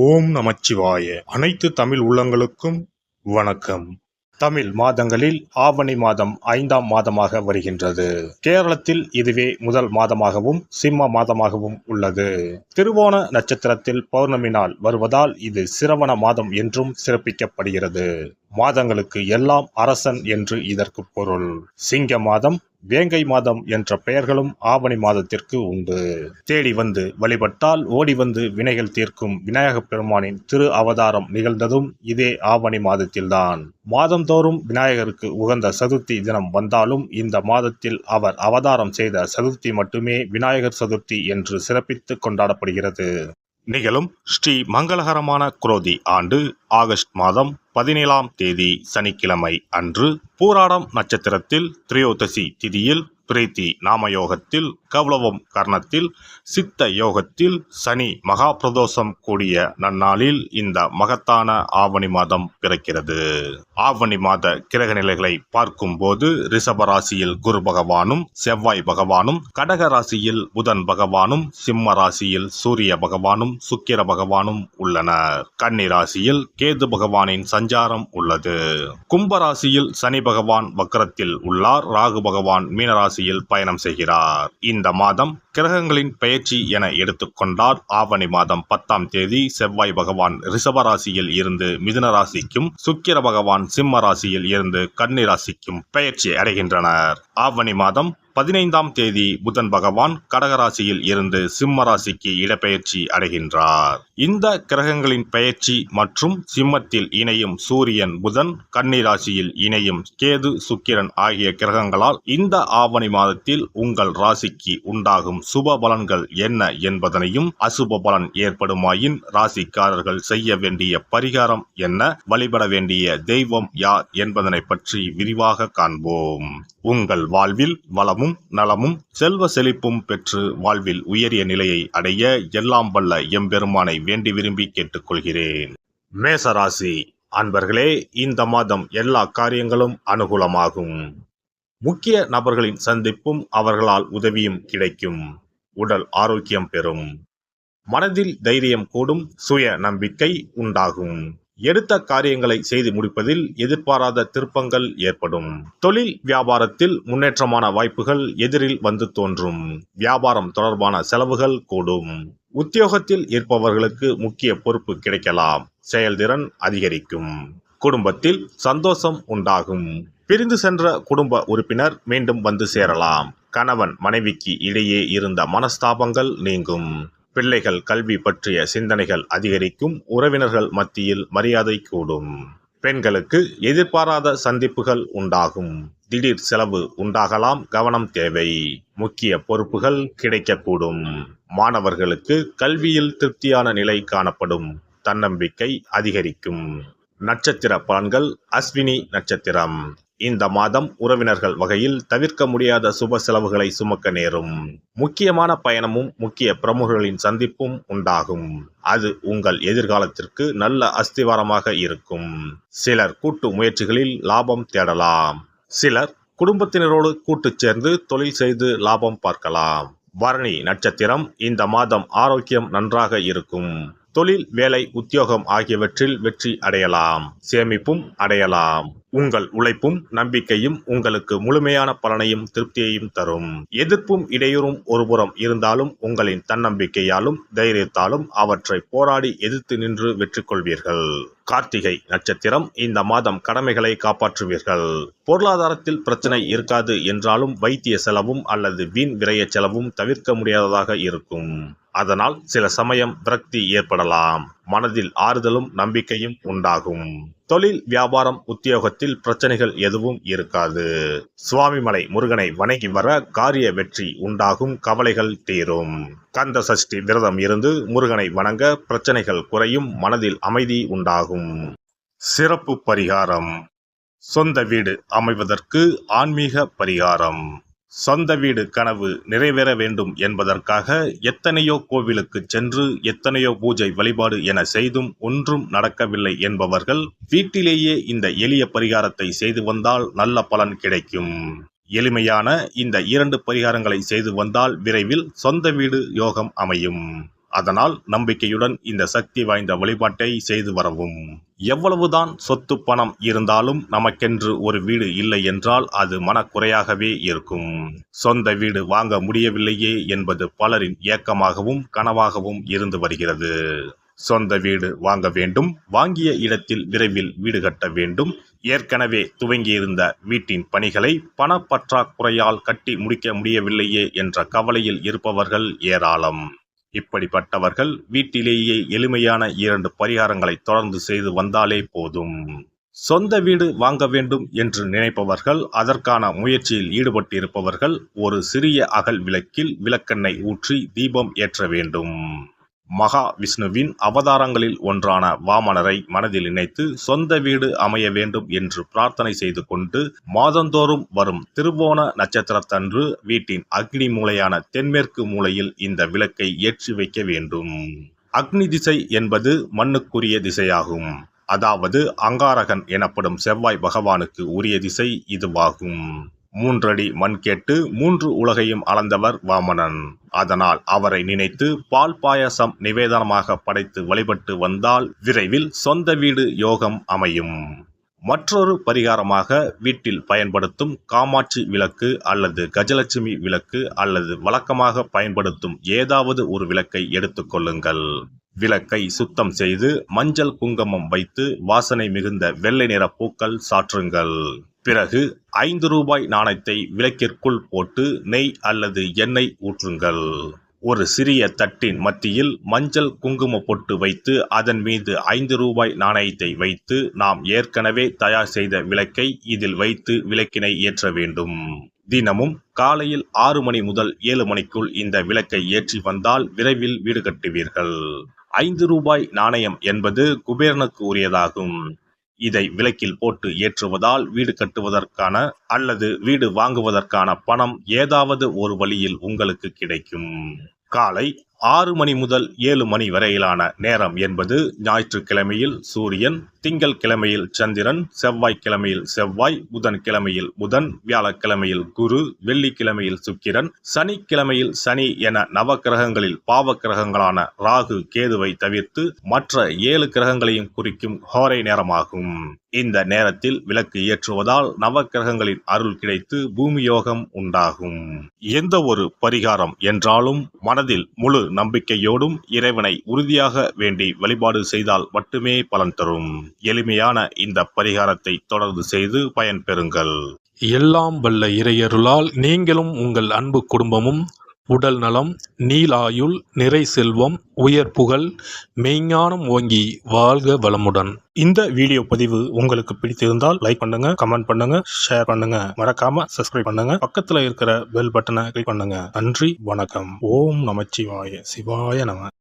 ஓம் நமச்சிவாய. அனைத்து தமிழ் உள்ளங்களுக்கும் வணக்கம். தமிழ் மாதங்களில் ஆவணி மாதம் 5ஆம் மாதமாக வருகின்றது. கேரளத்தில் இதுவே முதல் மாதமாகவும் சிம்ம மாதமாகவும் உள்ளது. திருவோண நட்சத்திரத்தில் பௌர்ணமி நாள் வருவதால் இது சிரவண மாதம் என்றும் சிறப்பிக்கப்படுகிறது. மாதங்களுக்கு எல்லாம் அரசன் என்று இதற்கு பொருள். சிங்க மாதம், வேங்கை மாதம் என்ற பெயர்களும் ஆவணி மாதத்திற்கு உண்டு. தேடி வந்து வழிபட்டால் ஓடி வந்து வினைகள் தீர்க்கும் விநாயகப் பெருமானின் திரு அவதாரம் நிகழ்ந்ததும் இதே ஆவணி மாதத்தில்தான். மாதந்தோறும் விநாயகருக்கு உகந்த சதுர்த்தி தினம் வந்தாலும் இந்த மாதத்தில் அவர் அவதாரம் செய்த சதுர்த்தி மட்டுமே விநாயகர் சதுர்த்தி என்று சிறப்பித்து கொண்டாடப்படுகிறது. நிகழும் ஸ்ரீ மங்களகரமான குரோதி ஆண்டு ஆகஸ்ட் மாதம் 17ஆம் தேதி சனிக்கிழமை அன்று பூராடம் நட்சத்திரத்தில் திரையோதசி திதியில் பிரீத்தி நாமயோகத்தில் கௌளவம் கர்ணத்தில் சித்த யோகத்தில் சனி மகா பிரதோஷம் கூடிய நன்னாளில் இந்த மகத்தான ஆவணி மாதம் பிறக்கிறது. ஆவணி மாத கிரக நிலைகளை பார்க்கும் போது ரிஷப ராசியில் குரு பகவானும் செவ்வாய் பகவானும், கடக ராசியில் புதன் பகவானும், சிம்ம ராசியில் சூரிய பகவானும் சுக்கிர பகவானும் உள்ளனர். கன்னி ராசியில் கேது பகவானின் சஞ்சாரம் உள்ளது. கும்ப ராசியில் சனி பகவான் வக்ரத்தில் உள்ளார். ராகு பகவான் மீனராசியில் பயணம் செய்கிறார். இந்த மாதம் கிரகங்களின் பெயர்ச்சி என எடுத்துக்கொண்டால் ஆவணி மாதம் 10ஆம் தேதி செவ்வாய் பகவான் ரிஷப ராசியில் இருந்து மிதுன ராசிக்கும், சுக்கிர பகவான் சிம்ம ராசியில் இருந்து கன்னி ராசிக்கும் பெயர்ச்சி அடைகின்றனர். ஆவணி மாதம் 15ஆம் தேதி புதன் பகவான் கடகராசியில் இருந்து சிம்ம ராசிக்கு இடப்பெயர்ச்சி அடைகின்றார். இந்த கிரகங்களின் பெயர்ச்சி மற்றும் சிம்மத்தில் இணையும் சூரியன் புதன், கன்னி ராசியில் இணையும் கேது சுக்கிரன் ஆகிய கிரகங்களால் இந்த ஆவணி மாதத்தில் உங்கள் ராசிக்கு உண்டாகும் சுப பலன்கள் என்ன என்பதனையும், அசுப பலன் ஏற்படுமாயின் ராசிக்காரர்கள் செய்ய வேண்டிய பரிகாரம் என்ன, வழிபட வேண்டிய தெய்வம் யார் என்பதனை பற்றி விரிவாக காண்போம். உங்கள் வாழ்வில் வளமும் நலமும் செல்வ செழிப்பும் பெற்று வாழ்வில் உயரிய நிலையை அடைய எல்லாம் வல்ல எம்பெருமானை வேண்டி விரும்பி கேட்டுக்கொள்கிறேன். மேசராசி அன்பர்களே, இந்த மாதம் எல்லா காரியங்களும் அனுகூலமாகும். முக்கிய நபர்களின் சந்திப்பும் அவர்களால் உதவியும் கிடைக்கும். உடல் ஆரோக்கியம் பெறும். மனதில் தைரியம் கூடும். சுய நம்பிக்கை உண்டாகும். எடுத்த காரியங்களை செய்து முடிப்பதில் எதிர்பாராத திருப்பங்கள் ஏற்படும். தொழில் வியாபாரத்தில் முன்னேற்றமான வாய்ப்புகள் எதிரில் வந்து தோன்றும். வியாபாரம் தொடர்பான செலவுகள் கூடும். உத்தியோகத்தில் இருப்பவர்களுக்கு முக்கிய பொறுப்பு கிடைக்கலாம். செயல்திறன் அதிகரிக்கும். குடும்பத்தில் சந்தோஷம் உண்டாகும். பிரிந்து சென்ற குடும்ப உறுப்பினர் மீண்டும் வந்து சேரலாம். கணவன் மனைவிக்கு இடையே இருந்த மனஸ்தாபங்கள் நீங்கும். பிள்ளைகள் கல்வி பற்றிய சிந்தனைகள் அதிகரிக்கும். உறவினர்கள் மத்தியில் மரியாதை கூடும். பெண்களுக்கு எதிர்பாராத சந்திப்புகள் உண்டாகும். திடீர் செலவு உண்டாகலாம். கவனம் தேவை. முக்கிய பொறுப்புகள் கிடைக்கக்கூடும். மாணவர்களுக்கு கல்வியில் திருப்தியான நிலை காணப்படும். தன்னம்பிக்கை அதிகரிக்கும். நட்சத்திர பலன்கள். அஸ்வினி நட்சத்திரம். இந்த மாதம் உறவினர்கள் வகையில் தவிர்க்க முடியாத சுப செலவுகளை சுமக்க நேரும். முக்கியமான பயணமும் முக்கிய பிரமுகர்களின் சந்திப்பும் உண்டாகும். அது உங்கள் எதிர்காலத்திற்கு நல்ல அஸ்திவாரமாக இருக்கும். சிலர் கூட்டு முயற்சிகளில் லாபம் தேடலாம். சிலர் குடும்பத்தினரோடு கூட்டு சேர்ந்து தொழில் செய்து லாபம் பார்க்கலாம். பரணி நட்சத்திரம். இந்த மாதம் ஆரோக்கியம் நன்றாக இருக்கும். தொழில், வேலை, உத்தியோகம் ஆகியவற்றில் வெற்றி அடையலாம். சேமிப்பும் அடையலாம். உங்கள் உழைப்பும் நம்பிக்கையும் உங்களுக்கு முழுமையான பலனையும் திருப்தியையும் தரும். எதிர்ப்பும் இடையூறும் ஒருபுறம் இருந்தாலும் உங்களின் தன்னம்பிக்கையாலும் தைரியத்தாலும் அவற்றை போராடி எதிர்த்து நின்று வெற்றி கொள்வீர்கள். கார்த்திகை நட்சத்திரம். இந்த மாதம் கடமைகளை காப்பாற்றுவீர்கள். பொருளாதாரத்தில் பிரச்சனை இருக்காது என்றாலும் வைத்திய செலவும் அல்லது வீண் விரய செலவும் தவிர்க்க முடியாததாக இருக்கும். அதனால் சில சமயம் விரக்தி ஏற்படலாம். மனதில் ஆறுதலும் நம்பிக்கையும் உண்டாகும். தொழில், வியாபாரம், உத்தியோகத்தில் பிரச்சனைகள் எதுவும் இருக்காது. சுவாமிமலை முருகனை வணங்கி வர காரிய வெற்றி உண்டாகும். கவலைகள் தீரும். கந்த சஷ்டி விரதம் இருந்து முருகனை வணங்க பிரச்சனைகள் குறையும். மனதில் அமைதி உண்டாகும். சிறப்பு பரிகாரம். சொந்த வீடு அமைவதற்கு ஆன்மீக பரிகாரம். சொந்த வீடு கனவு நிறைவேற வேண்டும் என்பதற்காக எத்தனையோ கோவிலுக்கு சென்று எத்தனையோ பூஜை வழிபாடு என செய்தும் ஒன்றும் நடக்கவில்லை என்பவர்கள் வீட்டிலேயே இந்த எளிய பரிகாரத்தை செய்து வந்தால் நல்ல பலன் கிடைக்கும். எளிமையான இந்த 2 பரிகாரங்களை செய்து வந்தால் விரைவில் சொந்த வீடு யோகம் அமையும். அதனால் நம்பிக்கையுடன் இந்த சக்தி வாய்ந்த வழிபாட்டை செய்து வரவும். எவ்வளவுதான் சொத்து பணம் இருந்தாலும் நமக்கென்று ஒரு வீடு இல்லை என்றால் அது மனக்குறையாகவே இருக்கும். சொந்த வீடு வாங்க முடியவில்லையே என்பது பலரின் ஏக்கமாகவும் கனவாகவும் இருந்து வருகிறது. சொந்த வீடு வாங்க வேண்டும், வாங்கிய இடத்தில் விரைவில் வீடு கட்ட வேண்டும், ஏற்கனவே துவங்கியிருந்த வீட்டின் பணிகளை பணப்பற்றாக்குறையால் கட்டி முடிக்க முடியவில்லையே என்ற கவலையில் இருப்பவர்கள் ஏராளம். இப்படிப்பட்டவர்கள் வீட்டிலேயே எளிமையான 2 பரிகாரங்களை தொடர்ந்து செய்து வந்தாலே போதும். சொந்த வீடு வாங்க வேண்டும் என்று நினைப்பவர்கள், அதற்கான முயற்சியில் ஈடுபட்டிருப்பவர்கள் ஒரு சிறிய அகல் விளக்கில் விளக்கெண்ணெய் ஊற்றி தீபம் ஏற்ற வேண்டும். மகா விஷ்ணுவின் அவதாரங்களில் ஒன்றான வாமனரை மனதில் நினைத்து சொந்த வீடு அமைய வேண்டும் என்று பிரார்த்தனை செய்து கொண்டு மாதந்தோறும் வரும் திருவோண நட்சத்திரத்தன்று வீட்டின் அக்னி மூலையான தென்மேற்கு மூலையில் இந்த விளக்கை ஏற்றி வைக்க வேண்டும். அக்னி திசை என்பது மண்ணுக்குரிய திசையாகும். அதாவது அங்காரகன் எனப்படும் செவ்வாய் பகவானுக்கு உரிய திசை இதுவாகும். 3 அடி மண் கேட்டு 3 உலகையும் அளந்தவர் வாமனன். அதனால் அவரை நினைத்து பால் பாயசம் நிவேதனமாக படைத்து வழிபட்டு வந்தால் விரைவில் சொந்த வீடு யோகம் அமையும். மற்றொரு பரிகாரமாக வீட்டில் பயன்படுத்தும் காமாட்சி விளக்கு அல்லது கஜலட்சுமி விளக்கு அல்லது வழக்கமாக பயன்படுத்தும் ஏதாவது ஒரு விளக்கை எடுத்துக்கொள்ளுங்கள். விளக்கை சுத்தம் செய்து மஞ்சள் குங்குமம் வைத்து வாசனை மிகுந்த வெள்ளை நிற பூக்கள் சாற்றுங்கள். பிறகு 5 ரூபாய் நாணயத்தை விளக்கிற்குள் போட்டு நெய் அல்லது எண்ணெய் ஊற்றுங்கள். ஒரு சிறிய தட்டின் மத்தியில் மஞ்சள் குங்கும பொட்டு வைத்து அதன் மீது 5 ரூபாய் நாணயத்தை வைத்து நாம் ஏற்கனவே தயார் செய்த விளக்கை இதில் வைத்து விளக்கினை ஏற்ற வேண்டும். தினமும் காலையில் 6 மணி முதல் 7 மணிக்குள் இந்த விளக்கை ஏற்றி வந்தால் விரைவில் வீடு கட்டுவீர்கள். 5 ரூபாய் நாணயம் என்பது குபேரனுக்கு உரியதாகும். இதை விளக்கில் போட்டு ஏற்றுவதால் வீடு கட்டுவதற்கான அல்லது வீடு வாங்குவதற்கான பணம் ஏதாவது ஒரு வழியில் உங்களுக்கு கிடைக்கும். காலை 6 மணி முதல் 7 மணி வரையிலான நேரம் என்பது ஞாயிற்றுக்கிழமையில் சூரியன், திங்கள் கிழமையில் சந்திரன், செவ்வாய்க்கிழமையில் செவ்வாய், புதன் கிழமையில் புதன், வியாழக்கிழமையில் குரு, வெள்ளிக்கிழமையில் சுக்கிரன், சனிக்கிழமையில் சனி என நவக்கிரகங்களில் பாவ கிரகங்களான ராகு கேதுவை தவிர்த்து மற்ற 7 கிரகங்களையும் குறிக்கும் ஹோரை நேரமாகும். இந்த நேரத்தில் விளக்கு ஏற்றுவதால் நவக்கிரகங்களின் அருள் கிடைத்து பூமி யோகம் உண்டாகும். எந்த ஒரு பரிகாரம் என்றாலும் மனதில் முழு நம்பிக்கையோடும் இறைவனை உறுதியாக வேண்டி வழிபாடு செய்தால் மட்டுமே பலன் தரும். எளிமையான இந்த பரிகாரத்தை தொடர்ந்து செய்து பயன்பெறுங்கள். எல்லாம் வல்ல இறையருளால் நீங்களும் உங்கள் அன்பு குடும்பமும் உடல் நலம், நீலாயுள், நிறை செல்வம், உயர் புகழ், மெய்ஞானம் ஓங்கி வாழ்க வளமுடன். இந்த வீடியோ பதிவு உங்களுக்கு பிடித்திருந்தால் லைக் பண்ணுங்க, கமெண்ட் பண்ணுங்க, ஷேர் பண்ணுங்க, மறக்காம சப்ஸ்கிரைப் பண்ணுங்க, பக்கத்துல இருக்கிற பெல் பட்டனை கிளிக் பண்ணுங்க. நன்றி, வணக்கம். ஓம் நமச்சிவாய, சிவாய நம.